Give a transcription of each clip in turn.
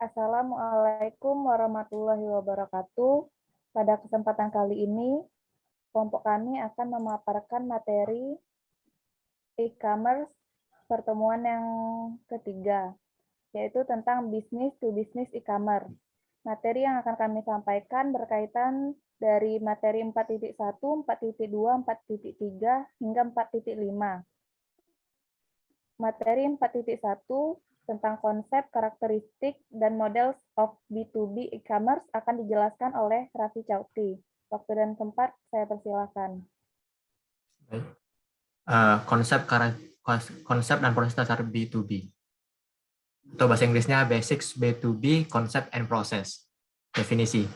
Assalamualaikum warahmatullahi wabarakatuh. Pada kesempatan kali ini, kelompok kami akan memaparkan materi e-commerce pertemuan yang ketiga, yaitu tentang business to business e-commerce. Materi yang akan kami sampaikan berkaitan dari materi 4.1, 4.2, 4.3, hingga 4.5. Materi 4.1 tentang konsep, karakteristik, dan models of B2B e-commerce akan dijelaskan oleh Raffi Chowdhury. Waktu dan tempat saya persilakan. Konsep dan proses dasar B2B. Atau bahasa Inggrisnya Basics B2B Concept and Process. Definisi.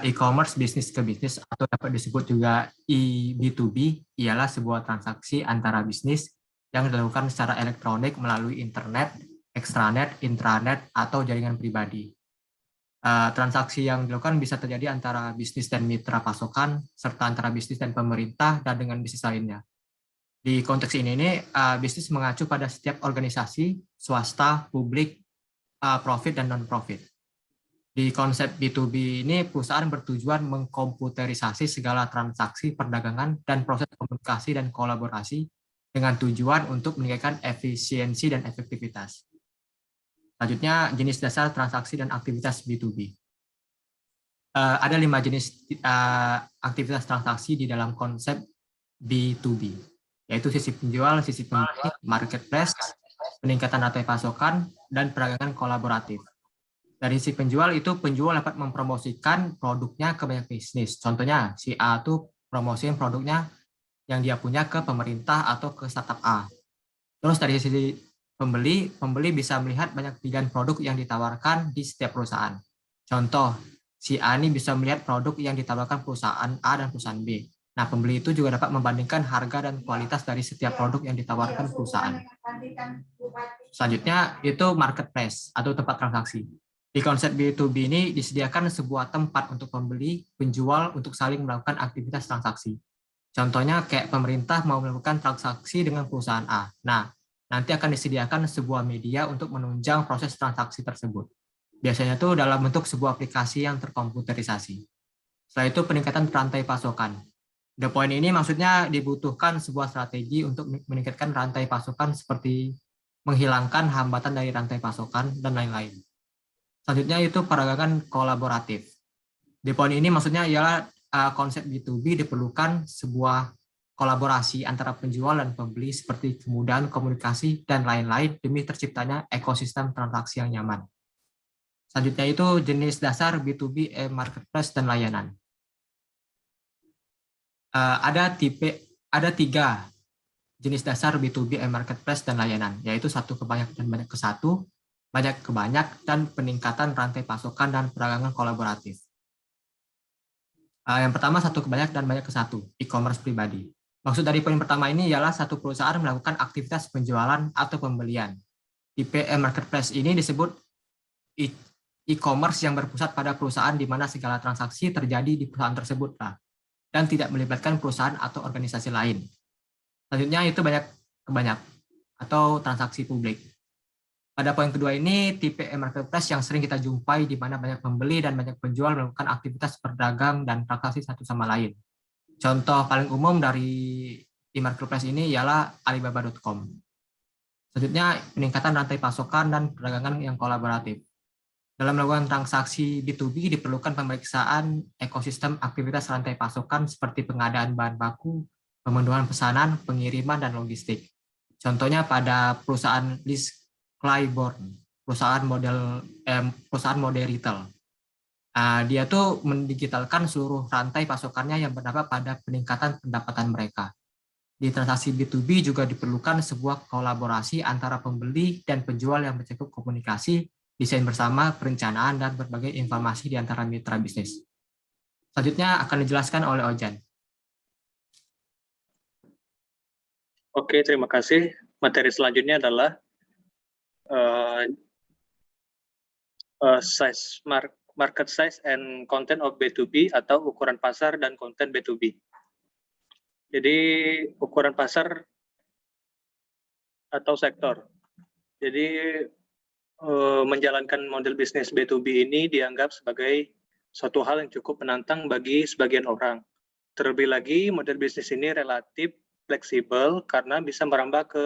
E-commerce bisnis ke bisnis atau dapat disebut juga e-B2B ialah sebuah transaksi antara bisnis yang dilakukan secara elektronik melalui internet, extranet, intranet, atau jaringan pribadi. Transaksi yang dilakukan bisa terjadi antara bisnis dan mitra pasokan, serta antara bisnis dan pemerintah, dan dengan bisnis lainnya. Di konteks ini bisnis mengacu pada setiap organisasi, swasta, publik, profit, dan non-profit. Di konsep B2B ini, perusahaan bertujuan mengkomputerisasi segala transaksi perdagangan dan proses komunikasi dan kolaborasi dengan tujuan untuk meningkatkan efisiensi dan efektivitas. Selanjutnya, jenis dasar transaksi dan aktivitas B2B. Ada 5 jenis aktivitas transaksi di dalam konsep B2B, yaitu sisi penjual, sisi pembeli, marketplace, peningkatan rantai pasokan, dan perdagangan kolaboratif. Dari sisi penjual itu, penjual dapat mempromosikan produknya ke banyak bisnis. Contohnya, si A itu promosiin produknya yang dia punya ke pemerintah atau ke startup A. Terus dari sisi pembeli bisa melihat banyak pilihan produk yang ditawarkan di setiap perusahaan. Contoh, si A ini bisa melihat produk yang ditawarkan perusahaan A dan perusahaan B. Nah, pembeli itu juga dapat membandingkan harga dan kualitas dari setiap produk yang ditawarkan perusahaan. Selanjutnya, itu marketplace atau tempat transaksi. Di konsep B2B ini disediakan sebuah tempat untuk pembeli, penjual untuk saling melakukan aktivitas transaksi. Contohnya kayak pemerintah mau melakukan transaksi dengan perusahaan A. Nah, nanti akan disediakan sebuah media untuk menunjang proses transaksi tersebut. Biasanya itu dalam bentuk sebuah aplikasi yang terkomputerisasi. Setelah itu peningkatan rantai pasokan. The point ini maksudnya dibutuhkan sebuah strategi untuk meningkatkan rantai pasokan seperti menghilangkan hambatan dari rantai pasokan dan lain-lain. Selanjutnya itu perdagangan kolaboratif. Di poin ini maksudnya ialah konsep B2B diperlukan sebuah kolaborasi antara penjual dan pembeli seperti kemudahan komunikasi dan lain-lain demi terciptanya ekosistem transaksi yang nyaman. Selanjutnya itu jenis dasar B2B marketplace dan layanan. Ada 3 jenis dasar B2B marketplace dan layanan, yaitu satu ke banyak dan banyak ke satu, banyak ke banyak, dan peningkatan rantai pasokan dan perdagangan kolaboratif. Yang pertama satu ke banyak dan banyak ke satu, e-commerce pribadi. Maksud dari poin pertama ini ialah satu perusahaan melakukan aktivitas penjualan atau pembelian. Tipe marketplace ini disebut e-commerce yang berpusat pada perusahaan di mana segala transaksi terjadi di perusahaan tersebut dan tidak melibatkan perusahaan atau organisasi lain. Selanjutnya itu banyak ke banyak atau transaksi publik. Pada poin kedua ini, tipe marketplace yang sering kita jumpai di mana banyak pembeli dan banyak penjual melakukan aktivitas berdagang dan transaksi satu sama lain. Contoh paling umum dari e-marketplace ini ialah Alibaba.com. Selanjutnya, peningkatan rantai pasokan dan perdagangan yang kolaboratif. Dalam melakukan transaksi B2B diperlukan pemeriksaan ekosistem aktivitas rantai pasokan seperti pengadaan bahan baku, pemenuhan pesanan, pengiriman, dan logistik. Contohnya pada perusahaan list Claiborne, perusahaan model retail. Dia tuh mendigitalkan seluruh rantai pasokannya yang berdampak pada peningkatan pendapatan mereka. Di transaksi B2B juga diperlukan sebuah kolaborasi antara pembeli dan penjual yang mencakup komunikasi, desain bersama, perencanaan, dan berbagai informasi di antara mitra bisnis. Selanjutnya akan dijelaskan oleh Ojan. Oke, terima kasih. Materi selanjutnya adalah market size and content of B2B atau ukuran pasar dan konten B2B. Jadi ukuran pasar atau sektor. Jadi menjalankan model bisnis B2B ini dianggap sebagai suatu hal yang cukup menantang bagi sebagian orang. Terlebih lagi, model bisnis ini relatif fleksibel karena bisa merambah ke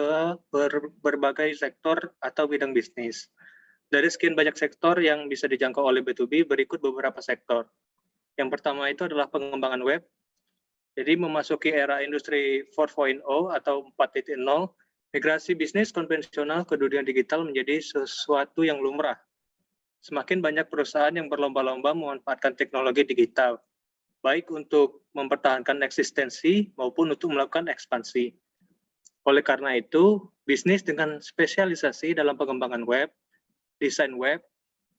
berbagai sektor atau bidang bisnis. Dari sekian banyak sektor yang bisa dijangkau oleh B2B, berikut beberapa sektor. Yang pertama itu adalah pengembangan web. Jadi memasuki era industri 4.0 atau 4.0, migrasi bisnis konvensional ke dunia digital menjadi sesuatu yang lumrah. Semakin banyak perusahaan yang berlomba-lomba memanfaatkan teknologi digital, baik untuk mempertahankan eksistensi maupun untuk melakukan ekspansi. Oleh karena itu, bisnis dengan spesialisasi dalam pengembangan web, desain web,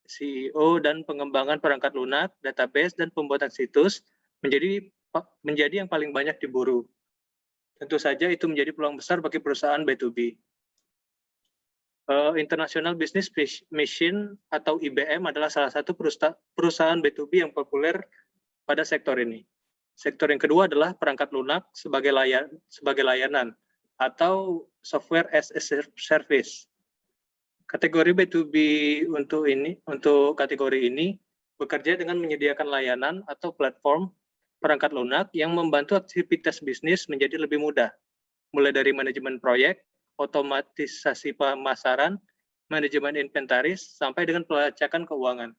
SEO, dan pengembangan perangkat lunak, database, dan pembuatan situs menjadi yang paling banyak diburu. Tentu saja itu menjadi peluang besar bagi perusahaan B2B. International Business Mission atau IBM adalah salah satu perusahaan B2B yang populer pada sektor ini. Sektor yang kedua adalah perangkat lunak sebagai layanan atau software as a service. Kategori B2B untuk kategori ini bekerja dengan menyediakan layanan atau platform perangkat lunak yang membantu aktivitas bisnis menjadi lebih mudah, mulai dari manajemen proyek, otomatisasi pemasaran, manajemen inventaris, sampai dengan pelacakan keuangan.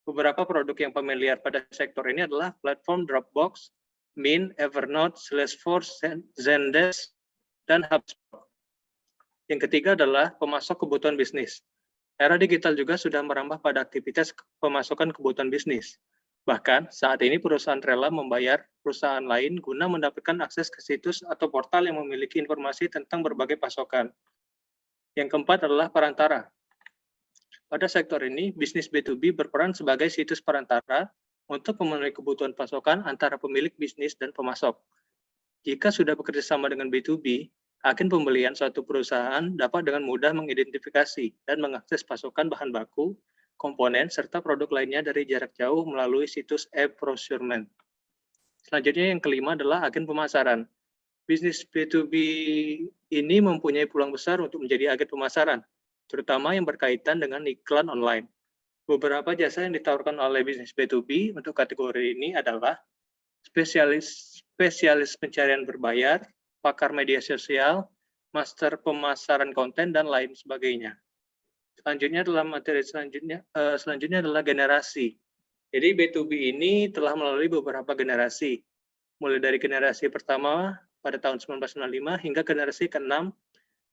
Beberapa produk yang familiar pada sektor ini adalah platform Dropbox, Mint, Evernote, Salesforce, Zendesk, dan HubSpot. Yang ketiga adalah pemasok kebutuhan bisnis. Era digital juga sudah merambah pada aktivitas pemasukan kebutuhan bisnis. Bahkan, saat ini perusahaan rela membayar perusahaan lain guna mendapatkan akses ke situs atau portal yang memiliki informasi tentang berbagai pasokan. Yang keempat adalah perantara. Pada sektor ini, bisnis B2B berperan sebagai situs perantara untuk memenuhi kebutuhan pasokan antara pemilik bisnis dan pemasok. Jika sudah bekerja sama dengan B2B, agen pembelian suatu perusahaan dapat dengan mudah mengidentifikasi dan mengakses pasokan bahan baku, komponen, serta produk lainnya dari jarak jauh melalui situs e-procurement. Selanjutnya yang kelima adalah agen pemasaran. Bisnis B2B ini mempunyai peluang besar untuk menjadi agen pemasaran, terutama yang berkaitan dengan iklan online. Beberapa jasa yang ditawarkan oleh bisnis B2B untuk kategori ini adalah spesialis pencarian berbayar, pakar media sosial, master pemasaran konten, dan lain sebagainya. Selanjutnya adalah materi selanjutnya adalah generasi. Jadi B2B ini telah melalui beberapa generasi, mulai dari generasi pertama pada tahun 1995 hingga generasi ke-6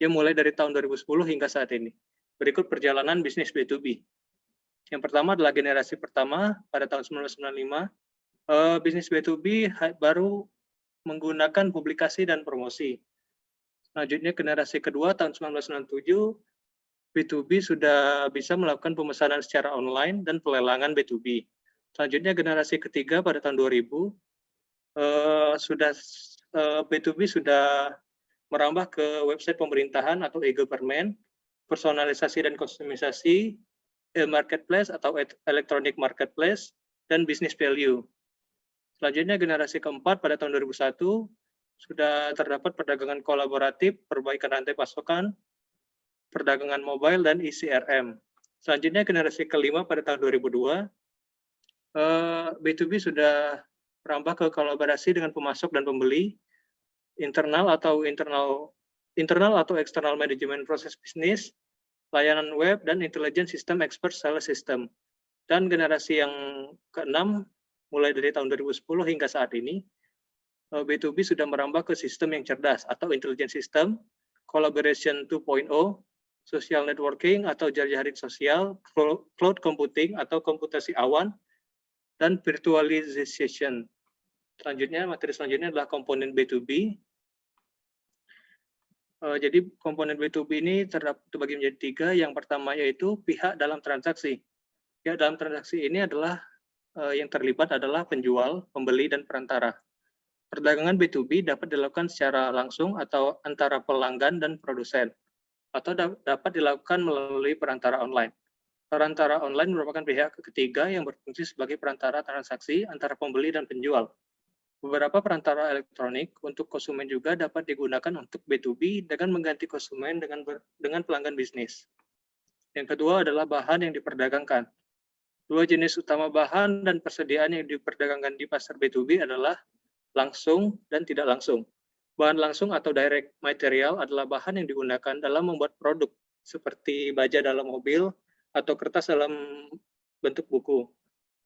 yang mulai dari tahun 2010 hingga saat ini. Berikut perjalanan bisnis B2B. Yang pertama adalah generasi pertama pada tahun 1995. Bisnis B2B baru menggunakan publikasi dan promosi. Selanjutnya generasi kedua tahun 1997, B2B sudah bisa melakukan pemesanan secara online dan pelelangan B2B. Selanjutnya generasi ketiga pada tahun 2000, B2B sudah merambah ke website pemerintahan atau e-government, personalisasi dan kustomisasi, e-marketplace atau electronic marketplace, dan business value. Selanjutnya generasi keempat pada tahun 2001, sudah terdapat perdagangan kolaboratif, perbaikan rantai pasokan, perdagangan mobile, dan ECRM. Selanjutnya generasi kelima pada tahun 2002, B2B sudah merambah ke kolaborasi dengan pemasok dan pembeli, internal atau external manajemen proses bisnis, layanan web, dan intelligent system expert sales system. Dan generasi yang keenam, mulai dari tahun 2010 hingga saat ini, B2B sudah merambah ke sistem yang cerdas atau intelligent system, collaboration 2.0, social networking atau jaring sosial, cloud computing atau komputasi awan, dan virtualization. Selanjutnya, materi selanjutnya adalah komponen B2B. Jadi komponen B2B ini terbagi menjadi tiga. Yang pertama yaitu pihak dalam transaksi. Pihak dalam transaksi ini adalah yang terlibat adalah penjual, pembeli, dan perantara. Perdagangan B2B dapat dilakukan secara langsung atau antara pelanggan dan produsen, atau dapat dilakukan melalui perantara online. Perantara online merupakan pihak ketiga yang berfungsi sebagai perantara transaksi antara pembeli dan penjual. Beberapa perantara elektronik untuk konsumen juga dapat digunakan untuk B2B dengan mengganti konsumen dengan pelanggan bisnis. Yang kedua adalah bahan yang diperdagangkan. Dua jenis utama bahan dan persediaan yang diperdagangkan di pasar B2B adalah langsung dan tidak langsung. Bahan langsung atau direct material adalah bahan yang digunakan dalam membuat produk seperti baja dalam mobil atau kertas dalam bentuk buku.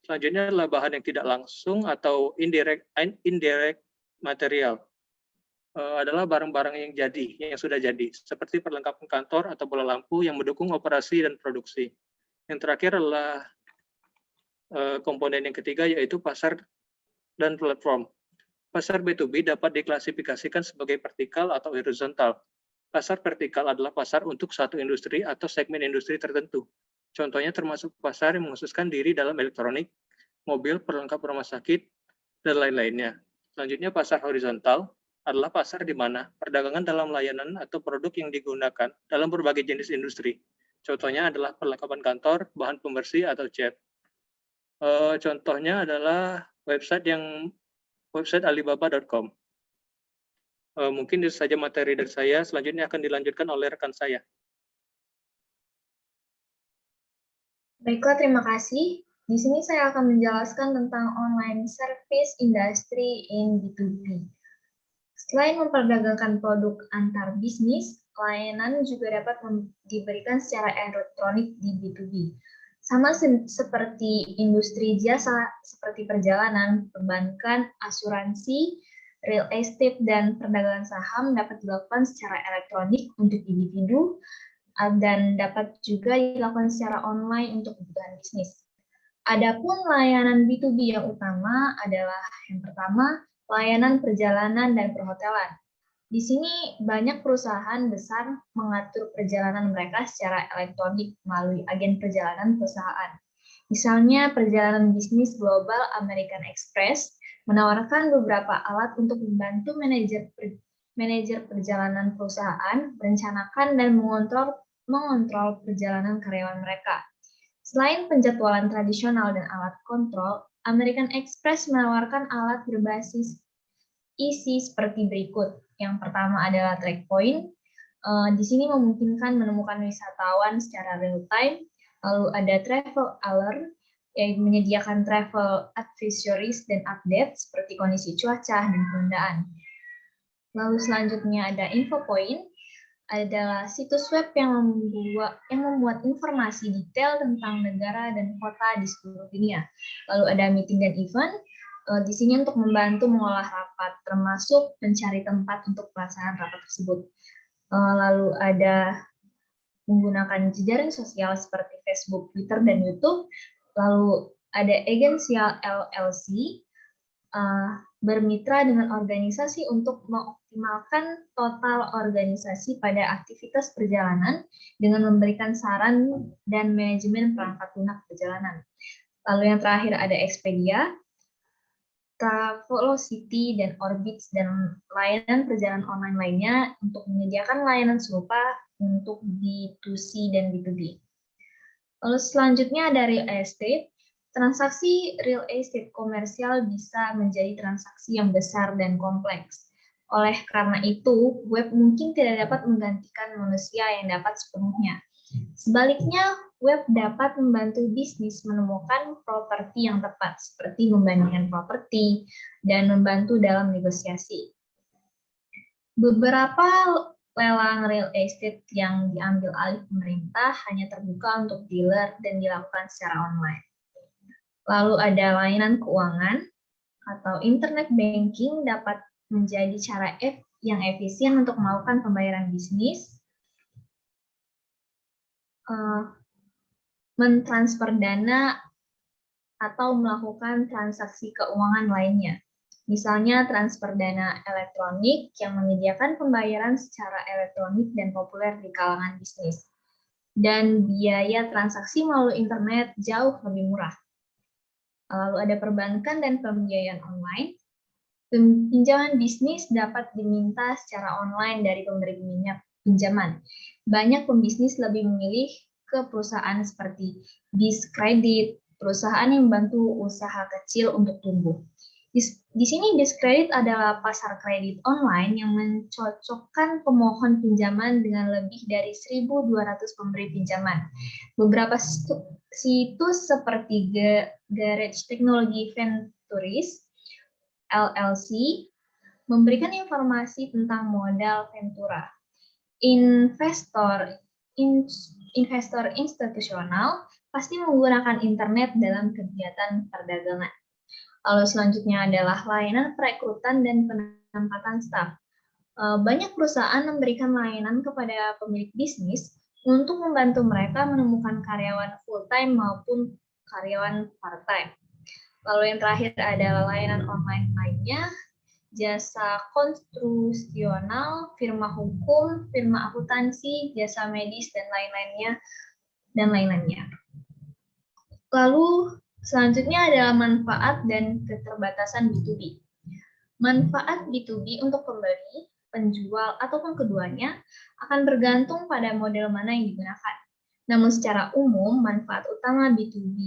Selanjutnya adalah bahan yang tidak langsung atau indirect material. Adalah barang-barang yang sudah jadi, seperti perlengkapan kantor atau bola lampu yang mendukung operasi dan produksi. Yang terakhir adalah komponen yang ketiga, yaitu pasar dan platform. Pasar B2B dapat diklasifikasikan sebagai vertikal atau horizontal. Pasar vertikal adalah pasar untuk satu industri atau segmen industri tertentu. Contohnya termasuk pasar yang mengkhususkan diri dalam elektronik, mobil, perlengkap rumah sakit, dan lain-lainnya. Selanjutnya, pasar horizontal adalah pasar di mana perdagangan dalam layanan atau produk yang digunakan dalam berbagai jenis industri. Contohnya adalah perlengkapan kantor, bahan pembersih, atau cat. Contohnya adalah website alibaba.com. Mungkin itu saja materi dari saya. Selanjutnya akan dilanjutkan oleh rekan saya. Baiklah, terima kasih. Di sini saya akan menjelaskan tentang online service industry in B2B. Selain memperdagangkan produk antar bisnis, layanan juga dapat diberikan secara elektronik di B2B. Sama seperti industri jasa seperti perjalanan, perbankan, asuransi, real estate, dan perdagangan saham dapat dilakukan secara elektronik untuk individu dan dapat juga dilakukan secara online untuk kebutuhan bisnis. Adapun layanan B2B yang utama adalah yang pertama, layanan perjalanan dan perhotelan. Di sini banyak perusahaan besar mengatur perjalanan mereka secara elektronik melalui agen perjalanan perusahaan. Misalnya perjalanan bisnis global American Express menawarkan beberapa alat untuk membantu manajer perjalanan perusahaan merencanakan dan mengontrol perjalanan karyawan mereka. Selain penjadwalan tradisional dan alat kontrol, American Express menawarkan alat berbasis isi seperti berikut. Yang pertama adalah track point. Di sini memungkinkan menemukan wisatawan secara real time. Lalu ada travel alert, yang menyediakan travel advisories dan update seperti kondisi cuaca dan penundaan. Lalu selanjutnya ada info point, adalah situs web yang membuat informasi detail tentang negara dan kota di seluruh dunia. Lalu ada meeting dan event. Di sini untuk membantu mengolah rapat, termasuk mencari tempat untuk pelaksanaan rapat tersebut. Lalu ada menggunakan jejaring sosial seperti Facebook, Twitter, dan YouTube. Lalu ada agensial LLC, bermitra dengan organisasi untuk mengoptimalkan total organisasi pada aktivitas perjalanan dengan memberikan saran dan manajemen perangkat lunak perjalanan. Lalu yang terakhir ada Expedia, Travelocity, dan Orbitz, dan layanan perjalanan online lainnya untuk menyediakan layanan serupa untuk B2C dan B2B. Lalu selanjutnya ada real estate. Transaksi real estate komersial bisa menjadi transaksi yang besar dan kompleks. Oleh karena itu, web mungkin tidak dapat menggantikan manusia yang dapat sepenuhnya. Sebaliknya, web dapat membantu bisnis menemukan properti yang tepat, seperti membandingkan properti dan membantu dalam negosiasi. Beberapa lelang real estate yang diambil alih pemerintah hanya terbuka untuk dealer dan dilakukan secara online. Lalu ada layanan keuangan atau internet banking dapat menjadi cara yang efisien untuk melakukan pembayaran bisnis, mentransfer dana, atau melakukan transaksi keuangan lainnya. Misalnya transfer dana elektronik yang menyediakan pembayaran secara elektronik dan populer di kalangan bisnis. Dan biaya transaksi melalui internet jauh lebih murah. Lalu ada perbankan dan pembiayaan online. Pinjaman bisnis dapat diminta secara online dari pemberi pinjaman. Banyak pembisnis lebih memilih ke perusahaan seperti BIS Kredit, perusahaan yang membantu usaha kecil untuk tumbuh. Di sini diskredit adalah pasar kredit online yang mencocokkan pemohon pinjaman dengan lebih dari 1.200 pemberi pinjaman. Beberapa situs seperti Garage Technology Ventures LLC memberikan informasi tentang modal Ventura. Investor institusional pasti menggunakan internet dalam kegiatan perdagangan. Lalu selanjutnya adalah layanan perekrutan dan penempatan staf. Banyak perusahaan memberikan layanan kepada pemilik bisnis untuk membantu mereka menemukan karyawan full-time maupun karyawan part-time. Lalu yang terakhir adalah layanan online lainnya, jasa konstruksional, firma hukum, firma akuntansi, jasa medis, dan lain-lainnya. Lalu selanjutnya adalah manfaat dan keterbatasan B2B. Manfaat B2B untuk pembeli, penjual, ataupun keduanya akan bergantung pada model mana yang digunakan. Namun secara umum, manfaat utama B2B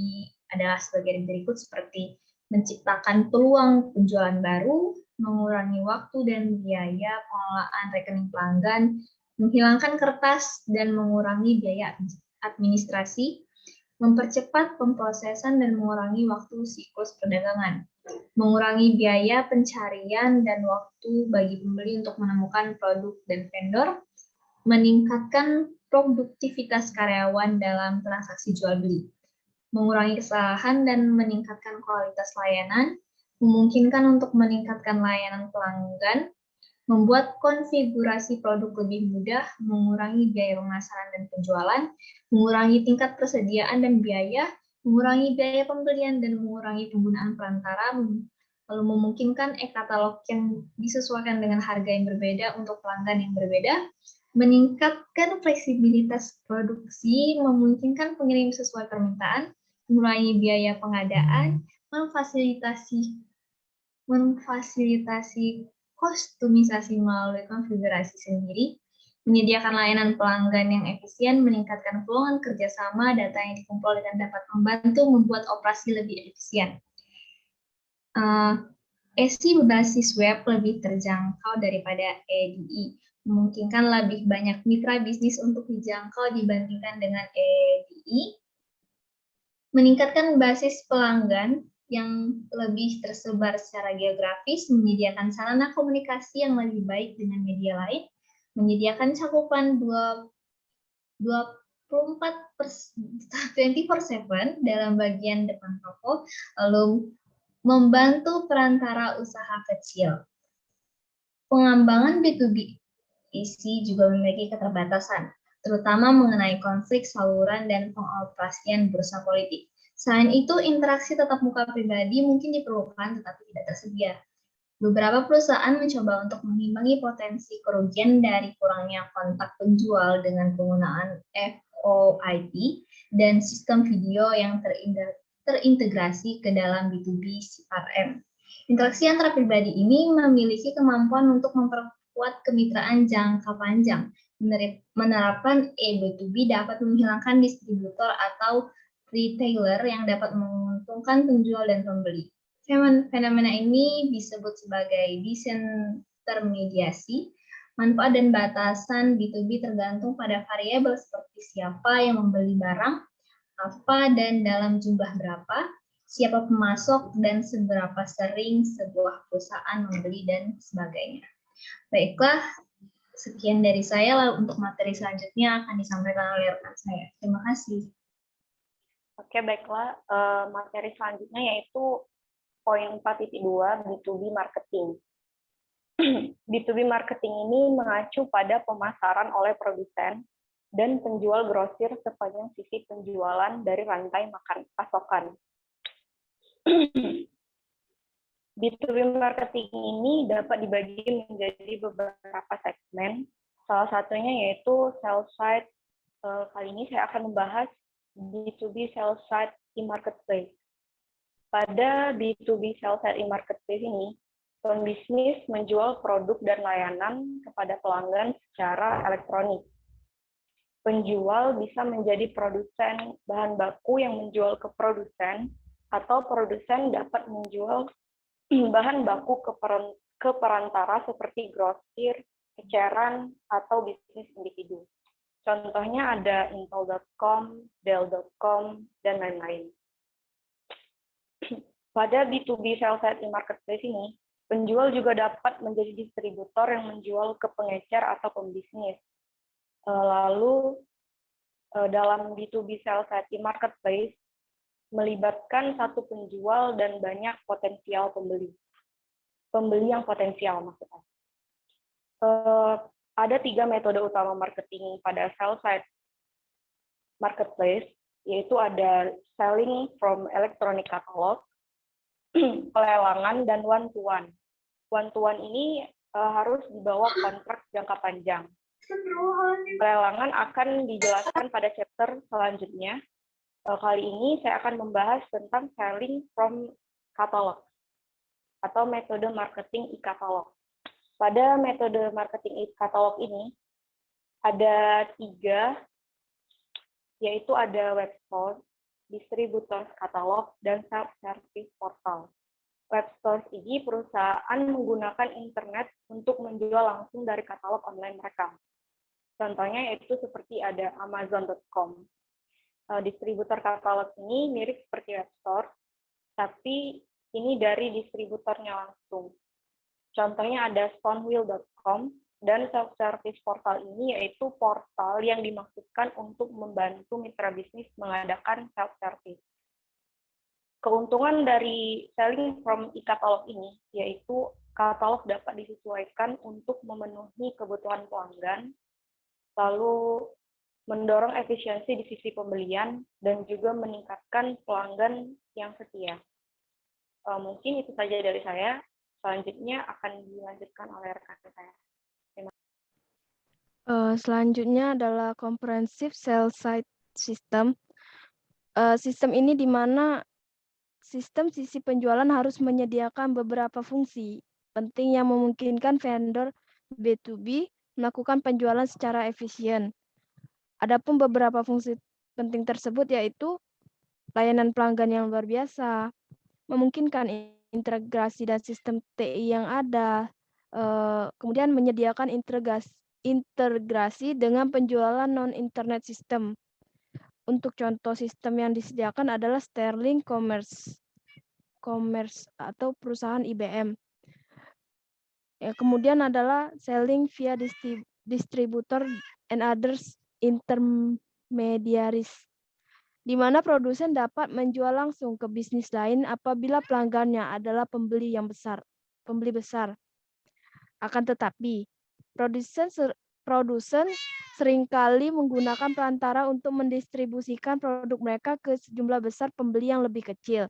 adalah sebagai berikut seperti menciptakan peluang penjualan baru, mengurangi waktu dan biaya pengelolaan rekening pelanggan, menghilangkan kertas dan mengurangi biaya administrasi, mempercepat pemrosesan dan mengurangi waktu siklus perdagangan, mengurangi biaya pencarian dan waktu bagi pembeli untuk menemukan produk dan vendor, meningkatkan produktivitas karyawan dalam transaksi jual beli, mengurangi kesalahan dan meningkatkan kualitas layanan, memungkinkan untuk meningkatkan layanan pelanggan, membuat konfigurasi produk lebih mudah, mengurangi biaya pemasaran dan penjualan, mengurangi tingkat persediaan dan biaya, mengurangi biaya pembelian dan mengurangi penggunaan perantara, lalu memungkinkan e-katalog yang disesuaikan dengan harga yang berbeda untuk pelanggan yang berbeda, meningkatkan fleksibilitas produksi, memungkinkan pengirim sesuai permintaan, mengurangi biaya pengadaan, memfasilitasi kostumisasi melalui konfigurasi sendiri, menyediakan layanan pelanggan yang efisien, meningkatkan peluang kerjasama, data yang dikumpulkan dapat membantu membuat operasi lebih efisien. ESI berbasis web lebih terjangkau daripada EDI, memungkinkan lebih banyak mitra bisnis untuk dijangkau dibandingkan dengan EDI, meningkatkan basis pelanggan yang lebih tersebar secara geografis, menyediakan sarana komunikasi yang lebih baik dengan media lain, menyediakan cakupan 24/7 dalam bagian depan toko, lalu membantu perantara usaha kecil. Pengembangan B2B EC juga memiliki keterbatasan, terutama mengenai konflik saluran dan pengoperasian bursa politik. Selain itu, interaksi tatap muka pribadi mungkin diperlukan tetapi tidak tersedia. Beberapa perusahaan mencoba untuk mengimbangi potensi kerugian dari kurangnya kontak penjual dengan penggunaan VoIP dan sistem video yang terintegrasi ke dalam B2B CRM. Interaksi antara pribadi ini memiliki kemampuan untuk memperkuat kemitraan jangka panjang. Menerapkan B2B dapat menghilangkan distributor atau retailer yang dapat menguntungkan penjual dan pembeli. Fenomena ini disebut sebagai disintermediasi. Manfaat dan batasan B2B tergantung pada variabel seperti siapa yang membeli barang, apa dan dalam jumlah berapa, siapa pemasok, dan seberapa sering sebuah perusahaan membeli, dan sebagainya. Baiklah, sekian dari saya. Lalu untuk materi selanjutnya akan disampaikan oleh rekan saya. Terima kasih. Oke, baiklah. Materi selanjutnya yaitu poin 4.2, B2B marketing. B2B marketing ini mengacu pada pemasaran oleh produsen dan penjual grosir sepanjang sisi penjualan dari rantai pasokan. B2B marketing ini dapat dibagi menjadi beberapa segmen. Salah satunya yaitu sales side. Kali ini saya akan membahas B2B sales side e-marketplace. Pada B2B sales side e-marketplace ini, pembisnis menjual produk dan layanan kepada pelanggan secara elektronik. Penjual bisa menjadi produsen bahan baku yang menjual ke produsen, atau produsen dapat menjual bahan baku ke perantara seperti grosir, eceran, atau bisnis individu. Contohnya ada Intel.com, Dell.com, dan lain-lain. Pada B2B sell-side marketplace ini, penjual juga dapat menjadi distributor yang menjual ke pengecer atau pembisnis. Lalu, dalam B2B sell-side marketplace, melibatkan satu penjual dan banyak potensial pembeli. Pembeli yang potensial maksudnya. Ada 3 metode utama marketing pada sell-side marketplace, yaitu ada selling from electronic catalog, pelelangan, dan one-to-one. One-to-one ini harus dibawa kontrak jangka panjang. Pelelangan akan dijelaskan pada chapter selanjutnya. Kali ini saya akan membahas tentang selling from catalog atau metode marketing e-katalog. Pada metode marketing e-katalog ini ada 3, yaitu ada web store, distributor katalog, dan self-service portal. Web store ini perusahaan menggunakan internet untuk menjual langsung dari katalog online mereka. Contohnya yaitu seperti ada Amazon.com. Distributor katalog ini mirip seperti web store, tapi ini dari distributornya langsung. Contohnya ada Stonewheel.com, dan self-service portal ini yaitu portal yang dimaksudkan untuk membantu mitra bisnis mengadakan self-service. Keuntungan dari selling from e-katalog ini yaitu katalog dapat disesuaikan untuk memenuhi kebutuhan pelanggan, lalu mendorong efisiensi di sisi pembelian, dan juga meningkatkan pelanggan yang setia. Mungkin itu saja dari saya. Selanjutnya akan dilanjutkan oleh rekan saya. Selanjutnya adalah comprehensive sell-side system. Sistem ini di mana sistem sisi penjualan harus menyediakan beberapa fungsi penting yang memungkinkan vendor B2B melakukan penjualan secara efisien. Adapun beberapa fungsi penting tersebut yaitu layanan pelanggan yang luar biasa, memungkinkan integrasi dan sistem TI yang ada, kemudian menyediakan integrasi dengan penjualan non-internet system. Untuk contoh sistem yang disediakan adalah Sterling Commerce atau perusahaan IBM. Kemudian adalah selling via distributor and others intermediaries, di mana produsen dapat menjual langsung ke bisnis lain apabila pelanggannya adalah pembeli besar. Akan tetapi, produsen seringkali menggunakan perantara untuk mendistribusikan produk mereka ke sejumlah besar pembeli yang lebih kecil.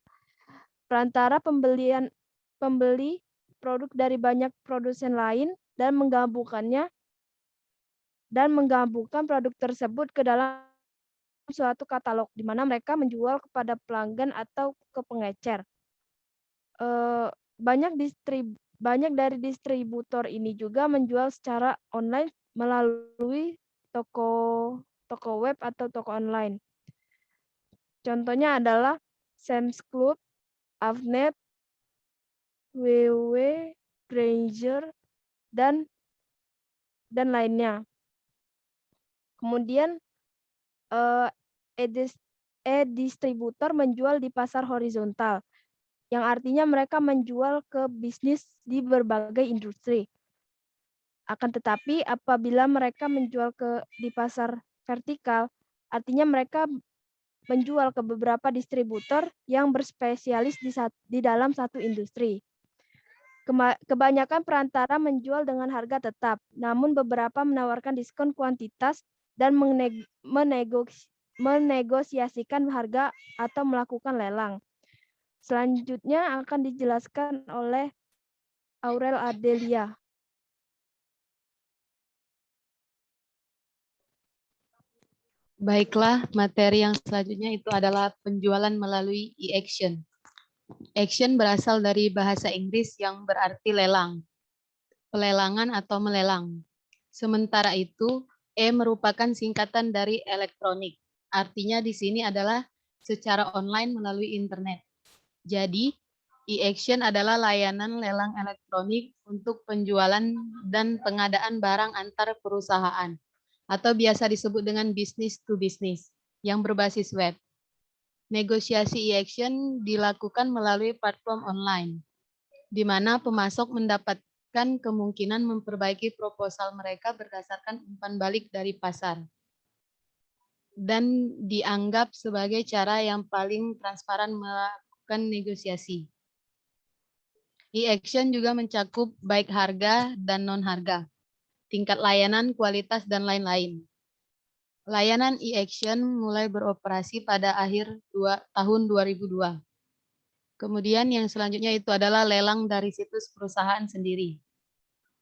Perantara pembeli produk dari banyak produsen lain dan menggabungkan produk tersebut ke dalam suatu katalog di mana mereka menjual kepada pelanggan atau ke pengecer. Banyak dari distributor ini juga menjual secara online melalui toko web atau toko online. Contohnya adalah Sam's Club, Avnet, WW, Grainger, dan lainnya. Kemudian e-distributor menjual di pasar horizontal, yang artinya mereka menjual ke bisnis di berbagai industri. Akan tetapi apabila mereka menjual di pasar vertikal, artinya mereka menjual ke beberapa distributor yang berspesialis di dalam satu industri. Kebanyakan perantara menjual dengan harga tetap, namun beberapa menawarkan diskon kuantitas dan menegosiasikan harga atau melakukan lelang. Selanjutnya akan dijelaskan oleh Aurel Adelia. Baiklah, materi yang selanjutnya itu adalah penjualan melalui e-action. Action berasal dari bahasa Inggris yang berarti lelang, pelelangan atau melelang. Sementara itu, E merupakan singkatan dari elektronik. Artinya di sini adalah secara online melalui internet. Jadi, E-Action adalah layanan lelang elektronik untuk penjualan dan pengadaan barang antar perusahaan, atau biasa disebut dengan business to business, yang berbasis web. Negosiasi e-action dilakukan melalui platform online, di mana pemasok mendapatkan kemungkinan memperbaiki proposal mereka berdasarkan umpan balik dari pasar, dan dianggap sebagai cara yang paling transparan melakukan negosiasi. E-action juga mencakup baik harga dan non-harga, tingkat layanan, kualitas, dan lain-lain. Layanan e-action mulai beroperasi pada akhir tahun 2002. Kemudian yang selanjutnya itu adalah lelang dari situs perusahaan sendiri.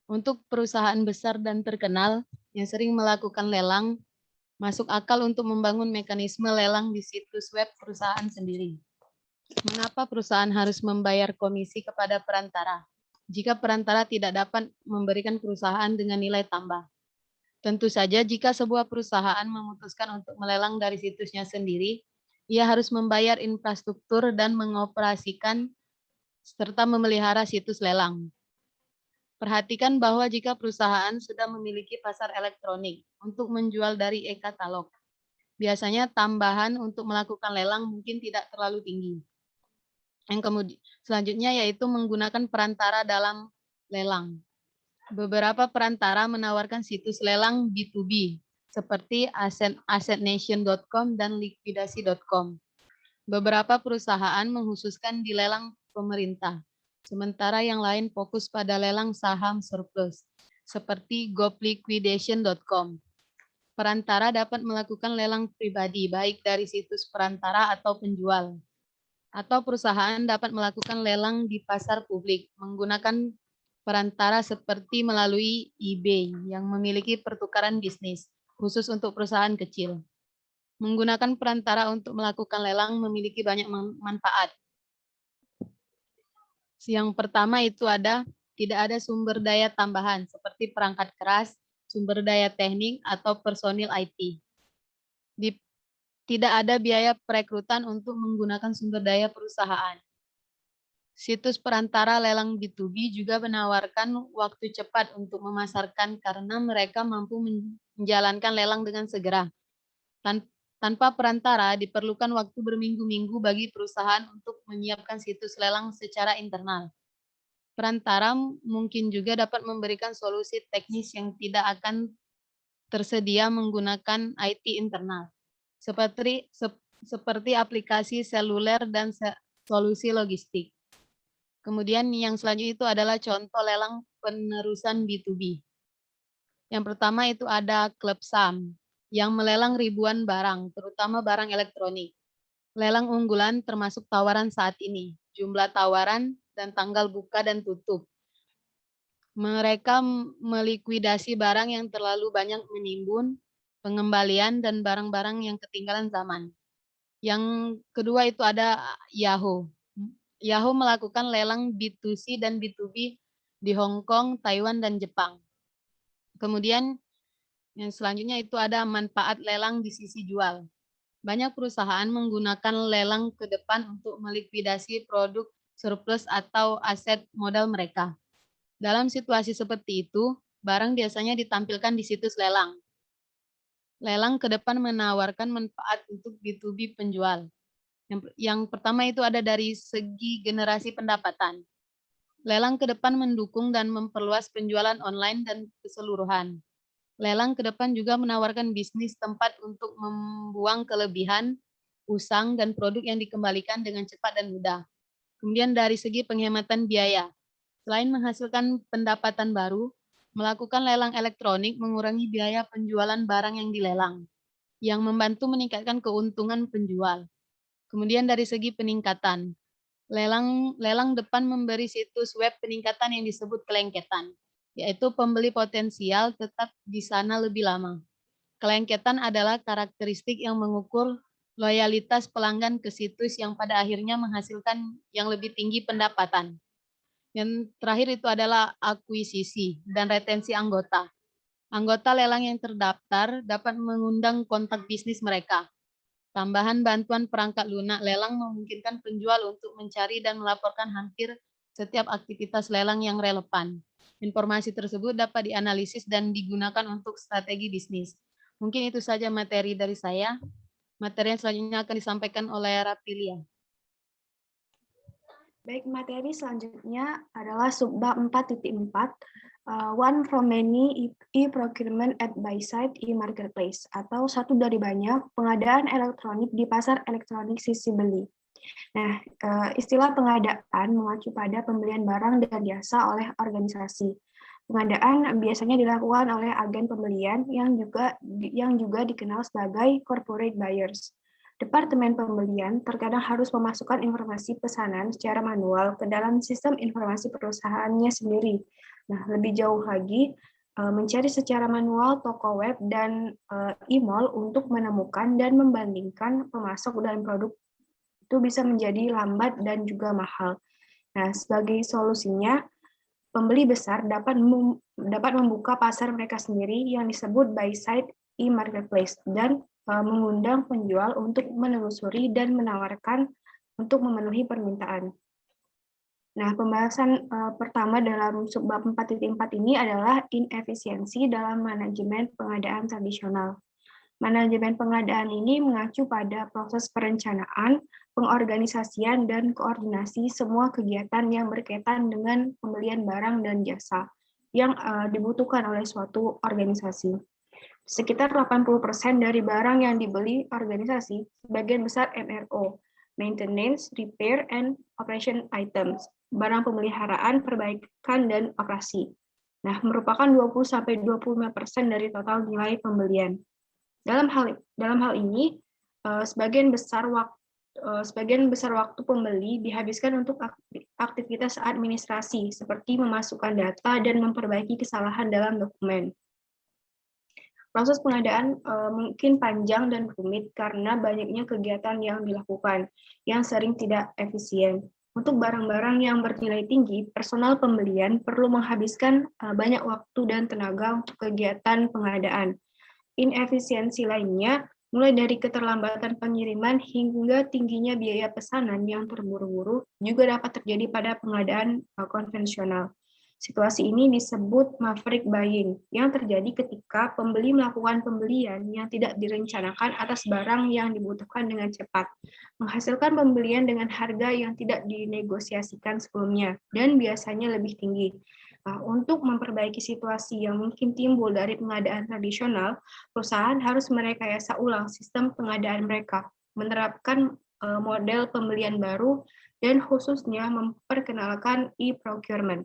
Untuk perusahaan besar dan terkenal yang sering melakukan lelang, masuk akal untuk membangun mekanisme lelang di situs web perusahaan sendiri. Mengapa perusahaan harus membayar komisi kepada perantara jika perantara tidak dapat memberikan perusahaan dengan nilai tambah? Tentu saja jika sebuah perusahaan memutuskan untuk melelang dari situsnya sendiri, ia harus membayar infrastruktur dan mengoperasikan serta memelihara situs lelang. Perhatikan bahwa jika perusahaan sudah memiliki pasar elektronik untuk menjual dari e-katalog, biasanya tambahan untuk melakukan lelang mungkin tidak terlalu tinggi. Yang kemudian selanjutnya yaitu menggunakan perantara dalam lelang. Beberapa perantara menawarkan situs lelang B2B seperti assetnation.com dan liquidasi.com. Beberapa perusahaan mengkhususkan di lelang pemerintah, sementara yang lain fokus pada lelang saham surplus seperti gopliquidation.com. Perantara dapat melakukan lelang pribadi baik dari situs perantara atau penjual, atau perusahaan dapat melakukan lelang di pasar publik menggunakan perantara seperti melalui eBay yang memiliki pertukaran bisnis khusus untuk perusahaan kecil. Menggunakan perantara untuk melakukan lelang memiliki banyak manfaat. Yang pertama itu tidak ada sumber daya tambahan seperti perangkat keras, sumber daya teknik, atau personil IT. Tidak ada biaya perekrutan untuk menggunakan sumber daya perusahaan. Situs perantara lelang B2B juga menawarkan waktu cepat untuk memasarkan karena mereka mampu menjalankan lelang dengan segera. Tanpa perantara, diperlukan waktu berminggu-minggu bagi perusahaan untuk menyiapkan situs lelang secara internal. Perantara mungkin juga dapat memberikan solusi teknis yang tidak akan tersedia menggunakan IT internal, seperti aplikasi seluler dan solusi logistik. Kemudian yang selanjutnya itu adalah contoh lelang penerusan B2B. Yang pertama itu ada Klub Sam yang melelang ribuan barang, terutama barang elektronik. Lelang unggulan termasuk tawaran saat ini, jumlah tawaran, dan tanggal buka dan tutup. Mereka melikuidasi barang yang terlalu banyak menimbun, pengembalian, dan barang-barang yang ketinggalan zaman. Yang kedua itu ada Yahoo. Yahoo melakukan lelang B2C dan B2B di Hong Kong, Taiwan, dan Jepang. Kemudian yang selanjutnya itu ada manfaat lelang di sisi jual. Banyak perusahaan menggunakan lelang ke depan untuk melikuidasi produk surplus atau aset modal mereka. Dalam situasi seperti itu, barang biasanya ditampilkan di situs lelang. Lelang ke depan menawarkan manfaat untuk B2B penjual. Yang pertama itu ada dari segi generasi pendapatan. Lelang ke depan mendukung dan memperluas penjualan online dan keseluruhan. Lelang ke depan juga menawarkan bisnis tempat untuk membuang kelebihan, usang, dan produk yang dikembalikan dengan cepat dan mudah. Kemudian dari segi penghematan biaya, selain menghasilkan pendapatan baru, melakukan lelang elektronik mengurangi biaya penjualan barang yang dilelang, yang membantu meningkatkan keuntungan penjual. Kemudian dari segi peningkatan, lelang depan memberi situs web peningkatan yang disebut kelengketan, yaitu pembeli potensial tetap di sana lebih lama. Kelengketan adalah karakteristik yang mengukur loyalitas pelanggan ke situs yang pada akhirnya menghasilkan yang lebih tinggi pendapatan. Yang terakhir itu adalah akuisisi dan retensi anggota. Anggota lelang yang terdaftar dapat mengundang kontak bisnis mereka. Tambahan bantuan perangkat lunak lelang memungkinkan penjual untuk mencari dan melaporkan hampir setiap aktivitas lelang yang relevan. Informasi tersebut dapat dianalisis dan digunakan untuk strategi bisnis. Mungkin itu saja materi dari saya. Materi yang selanjutnya akan disampaikan oleh Rapilia. Baik, materi selanjutnya adalah subbab 4.4, one from many e-procurement at buy-side e-marketplace, atau satu dari banyak pengadaan elektronik di pasar elektronik sisi beli. Nah, istilah pengadaan mengacu pada pembelian barang dan jasa oleh organisasi. Pengadaan biasanya dilakukan oleh agen pembelian yang juga dikenal sebagai corporate buyers. Departemen pembelian terkadang harus memasukkan informasi pesanan secara manual ke dalam sistem informasi perusahaannya sendiri. Nah, lebih jauh lagi, mencari secara manual toko web dan e-mall untuk menemukan dan membandingkan pemasok dan produk itu bisa menjadi lambat dan juga mahal. Nah, sebagai solusinya, pembeli besar dapat membuka pasar mereka sendiri yang disebut buy-side e-marketplace dan mengundang penjual untuk menelusuri dan menawarkan untuk memenuhi permintaan. Nah, pembahasan pertama dalam subbab 4.4 ini adalah inefisiensi dalam manajemen pengadaan tradisional. Manajemen pengadaan ini mengacu pada proses perencanaan, pengorganisasian, dan koordinasi semua kegiatan yang berkaitan dengan pembelian barang dan jasa yang dibutuhkan oleh suatu organisasi. Sekitar 80% dari barang yang dibeli organisasi, sebagian besar MRO, maintenance, repair, and operation items, barang pemeliharaan, perbaikan, dan operasi. Nah, merupakan 20-25% dari total nilai pembelian. Dalam hal ini, sebagian besar waktu pembeli dihabiskan untuk aktivitas administrasi, seperti memasukkan data dan memperbaiki kesalahan dalam dokumen. Proses pengadaan mungkin panjang dan rumit karena banyaknya kegiatan yang dilakukan, yang sering tidak efisien. Untuk barang-barang yang bernilai tinggi, personal pembelian perlu menghabiskan banyak waktu dan tenaga untuk kegiatan pengadaan. Inefisiensi lainnya, mulai dari keterlambatan pengiriman hingga tingginya biaya pesanan yang terburu-buru, juga dapat terjadi pada pengadaan konvensional. Situasi ini disebut maverick buying, yang terjadi ketika pembeli melakukan pembelian yang tidak direncanakan atas barang yang dibutuhkan dengan cepat, menghasilkan pembelian dengan harga yang tidak dinegosiasikan sebelumnya, dan biasanya lebih tinggi. Untuk memperbaiki situasi yang mungkin timbul dari pengadaan tradisional, perusahaan harus merekayasa ulang sistem pengadaan mereka, menerapkan model pembelian baru, dan khususnya memperkenalkan e-procurement.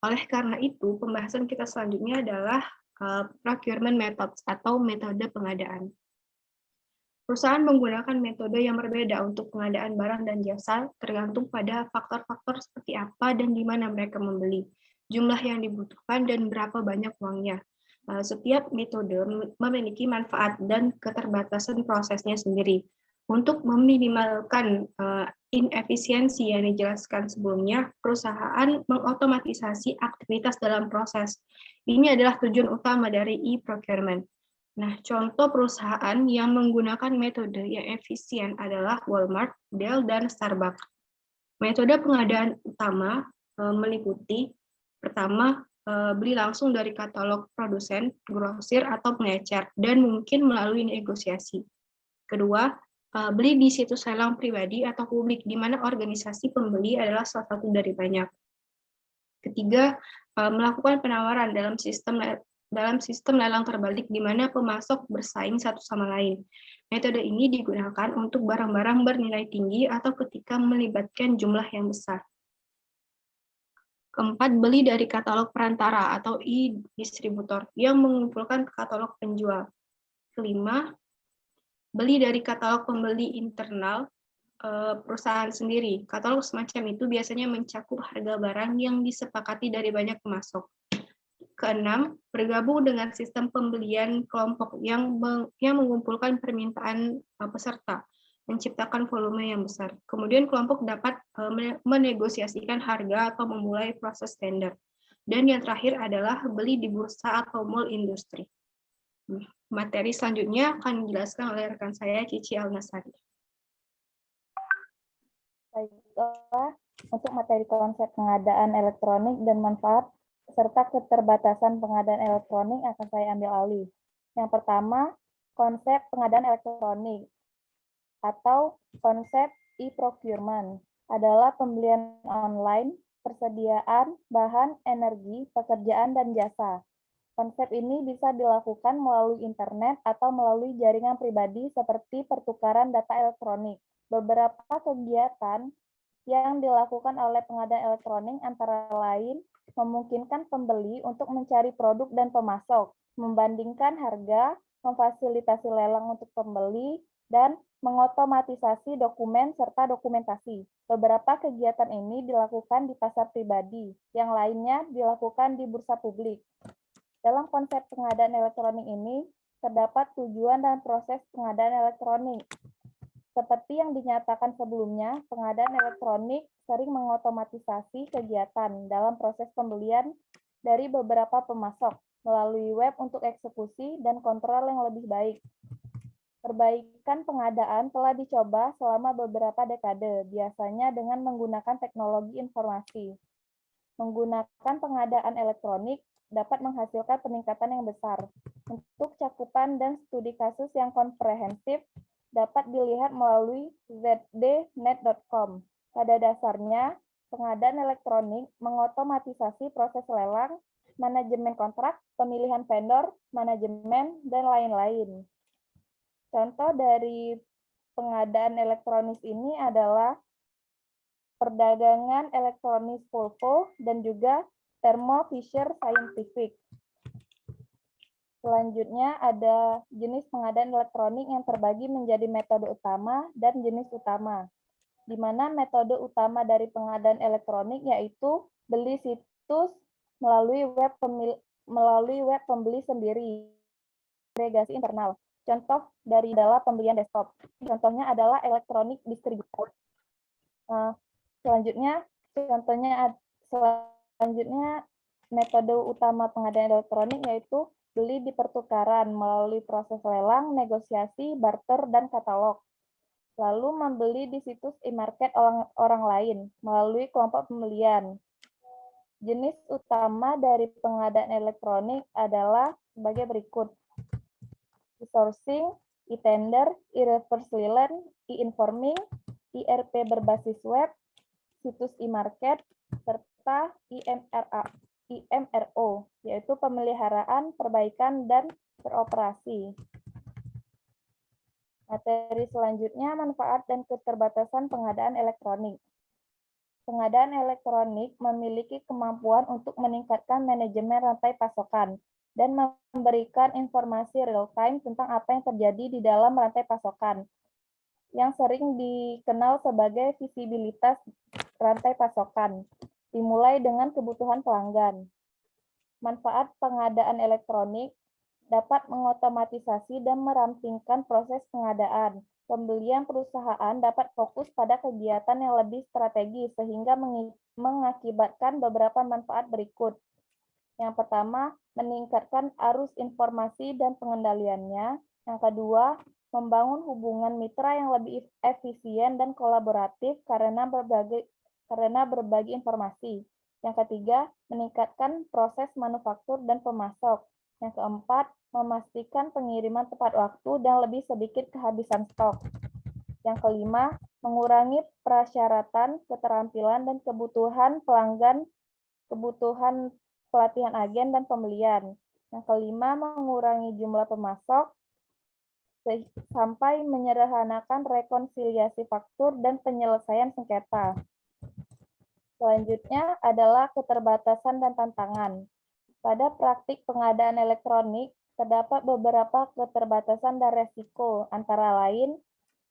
Oleh karena itu, pembahasan kita selanjutnya adalah procurement methods atau metode pengadaan. Perusahaan menggunakan metode yang berbeda untuk pengadaan barang dan jasa tergantung pada faktor-faktor seperti apa dan di mana mereka membeli, jumlah yang dibutuhkan, dan berapa banyak uangnya. Setiap metode memiliki manfaat dan keterbatasan prosesnya sendiri. Untuk meminimalkan inefisiensi yang dijelaskan sebelumnya, perusahaan mengotomatisasi aktivitas dalam proses. Ini adalah tujuan utama dari e-procurement. Nah, contoh perusahaan yang menggunakan metode yang efisien adalah Walmart, Dell, dan Starbucks. Metode pengadaan utama meliputi, pertama, beli langsung dari katalog produsen, grosir, atau pengecer, dan mungkin melalui negosiasi. Kedua, beli di situs lelang pribadi atau publik, di mana organisasi pembeli adalah salah satu dari banyak. Ketiga, melakukan penawaran dalam sistem lelang terbalik, di mana pemasok bersaing satu sama lain. Metode ini digunakan untuk barang-barang bernilai tinggi atau ketika melibatkan jumlah yang besar. Keempat, beli dari katalog perantara atau e-distributor yang mengumpulkan katalog penjual. Kelima, beli dari katalog pembeli internal perusahaan sendiri. Katalog semacam itu biasanya mencakup harga barang yang disepakati dari banyak pemasok. Keenam, bergabung dengan sistem pembelian kelompok yang mengumpulkan permintaan peserta, menciptakan volume yang besar. Kemudian kelompok dapat menegosiasikan harga atau memulai proses tender. Dan yang terakhir adalah beli di bursa atau mall industri. Materi selanjutnya akan dijelaskan oleh rekan saya, Cici Alnasari. Baiklah, untuk materi konsep pengadaan elektronik dan manfaat serta keterbatasan pengadaan elektronik akan saya ambil alih. Yang pertama, konsep pengadaan elektronik atau konsep e-procurement adalah pembelian online, persediaan bahan, energi, pekerjaan, dan jasa. Konsep ini bisa dilakukan melalui internet atau melalui jaringan pribadi seperti pertukaran data elektronik. Beberapa kegiatan yang dilakukan oleh pengadaan elektronik antara lain memungkinkan pembeli untuk mencari produk dan pemasok, membandingkan harga, memfasilitasi lelang untuk pembeli, dan mengotomatisasi dokumen serta dokumentasi. Beberapa kegiatan ini dilakukan di pasar pribadi, yang lainnya dilakukan di bursa publik. Dalam konsep pengadaan elektronik ini, terdapat tujuan dan proses pengadaan elektronik. Seperti yang dinyatakan sebelumnya, pengadaan elektronik sering mengotomatisasi kegiatan dalam proses pembelian dari beberapa pemasok melalui web untuk eksekusi dan kontrol yang lebih baik. Perbaikan pengadaan telah dicoba selama beberapa dekade, biasanya dengan menggunakan teknologi informasi. Menggunakan pengadaan elektronik dapat menghasilkan peningkatan yang besar. Untuk cakupan dan studi kasus yang komprehensif dapat dilihat melalui zdnet.com. Pada dasarnya, pengadaan elektronik mengotomatisasi proses lelang, manajemen kontrak, pemilihan vendor, manajemen, dan lain-lain. Contoh dari pengadaan elektronik ini adalah perdagangan elektronik Volvo dan juga Thermo Fisher Scientific. Selanjutnya ada jenis pengadaan elektronik yang terbagi menjadi metode utama dan jenis utama. Di mana metode utama dari pengadaan elektronik yaitu beli situs melalui web pembeli sendiri, agregasi internal. Contoh dari adalah pembelian desktop. Contohnya adalah elektronik distributor. Selanjutnya metode utama pengadaan elektronik yaitu beli di pertukaran melalui proses lelang, negosiasi, barter, dan katalog. Lalu membeli di situs e-market orang lain melalui kelompok pembelian. Jenis utama dari pengadaan elektronik adalah sebagai berikut: e-sourcing, e-tender, e-reverse linen, e-informing, ERP berbasis web, situs e-market, serta IMRO, yaitu pemeliharaan, perbaikan, dan beroperasi. Materi selanjutnya, manfaat dan keterbatasan pengadaan elektronik. Pengadaan elektronik memiliki kemampuan untuk meningkatkan manajemen rantai pasokan dan memberikan informasi real-time tentang apa yang terjadi di dalam rantai pasokan, yang sering dikenal sebagai visibilitas rantai pasokan, dimulai dengan kebutuhan pelanggan. Manfaat pengadaan elektronik dapat mengotomatisasi dan merampingkan proses pengadaan. Pembelian perusahaan dapat fokus pada kegiatan yang lebih strategis sehingga mengakibatkan beberapa manfaat berikut. Yang pertama, meningkatkan arus informasi dan pengendaliannya. Yang kedua, membangun hubungan mitra yang lebih efisien dan kolaboratif karena berbagi informasi. Yang ketiga, meningkatkan proses manufaktur dan pemasok. Yang keempat, memastikan pengiriman tepat waktu dan lebih sedikit kehabisan stok. Yang kelima, mengurangi persyaratan, keterampilan, dan kebutuhan pelanggan, kebutuhan pelatihan agen dan pembelian. Yang kelima, mengurangi jumlah pemasok sampai menyederhanakan rekonsiliasi faktur dan penyelesaian sengketa. Selanjutnya adalah keterbatasan dan tantangan. Pada praktik pengadaan elektronik, terdapat beberapa keterbatasan dan resiko, antara lain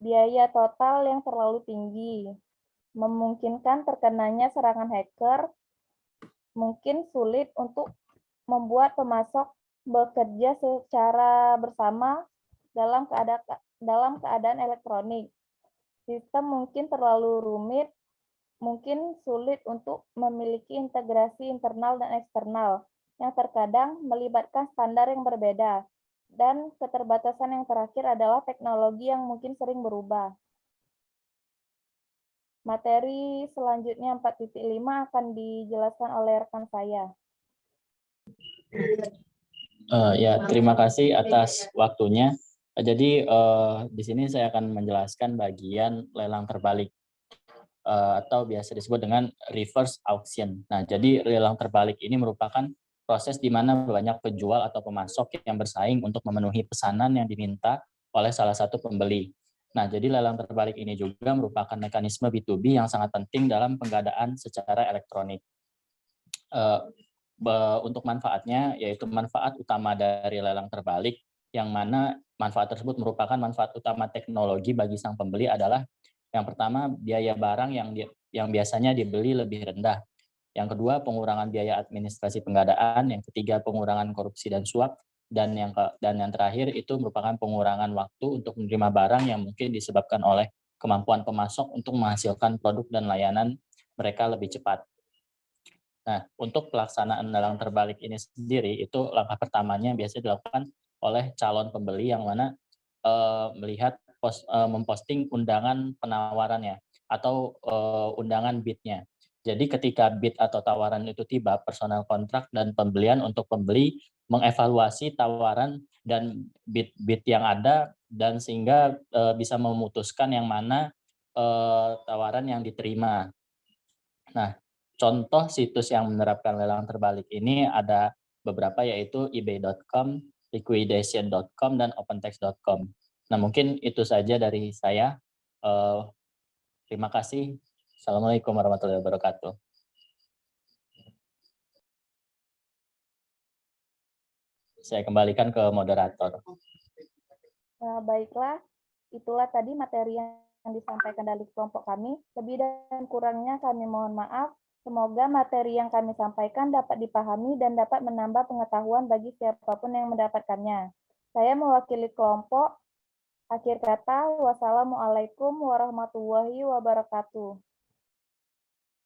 biaya total yang terlalu tinggi, memungkinkan terkenanya serangan hacker, mungkin sulit untuk membuat pemasok bekerja secara bersama dalam keadaan elektronik. Sistem mungkin terlalu rumit, mungkin sulit untuk memiliki integrasi internal dan eksternal, yang terkadang melibatkan standar yang berbeda. Dan keterbatasan yang terakhir adalah teknologi yang mungkin sering berubah. Materi selanjutnya 4.5 akan dijelaskan oleh rekan saya. Ya, terima kasih atas waktunya. Jadi di sini saya akan menjelaskan bagian lelang terbalik atau biasa disebut dengan reverse auction. Nah, jadi lelang terbalik ini merupakan proses di mana banyak penjual atau pemasok yang bersaing untuk memenuhi pesanan yang diminta oleh salah satu pembeli. Nah, jadi lelang terbalik ini juga merupakan mekanisme B2B yang sangat penting dalam penggadaan secara elektronik. Untuk manfaatnya, yaitu manfaat utama dari lelang terbalik, yang mana manfaat tersebut merupakan manfaat utama teknologi bagi sang pembeli adalah yang pertama, biaya barang yang biasanya dibeli lebih rendah. Yang kedua, pengurangan biaya administrasi penggadaan. Yang ketiga, pengurangan korupsi dan suap. Dan yang terakhir itu merupakan pengurangan waktu untuk menerima barang yang mungkin disebabkan oleh kemampuan pemasok untuk menghasilkan produk dan layanan mereka lebih cepat. Nah, untuk pelaksanaan lelang terbalik ini sendiri, itu langkah pertamanya biasanya dilakukan oleh calon pembeli yang mana memposting undangan penawarannya atau undangan bid-nya. Jadi ketika bid atau tawaran itu tiba, personal kontrak dan pembelian untuk pembeli mengevaluasi tawaran dan bid yang ada dan sehingga bisa memutuskan yang mana tawaran yang diterima. Nah, contoh situs yang menerapkan lelang terbalik ini ada beberapa, yaitu ebay.com, liquidation.com, dan opentext.com. Nah, mungkin itu saja dari saya. Terima kasih. Assalamualaikum warahmatullahi wabarakatuh. Saya kembalikan ke moderator. Baiklah, itulah tadi materi yang disampaikan dari kelompok kami. Lebih dan kurangnya kami mohon maaf. Semoga materi yang kami sampaikan dapat dipahami dan dapat menambah pengetahuan bagi siapapun yang mendapatkannya. Saya mewakili kelompok. Akhir kata, wassalamualaikum warahmatullahi wabarakatuh.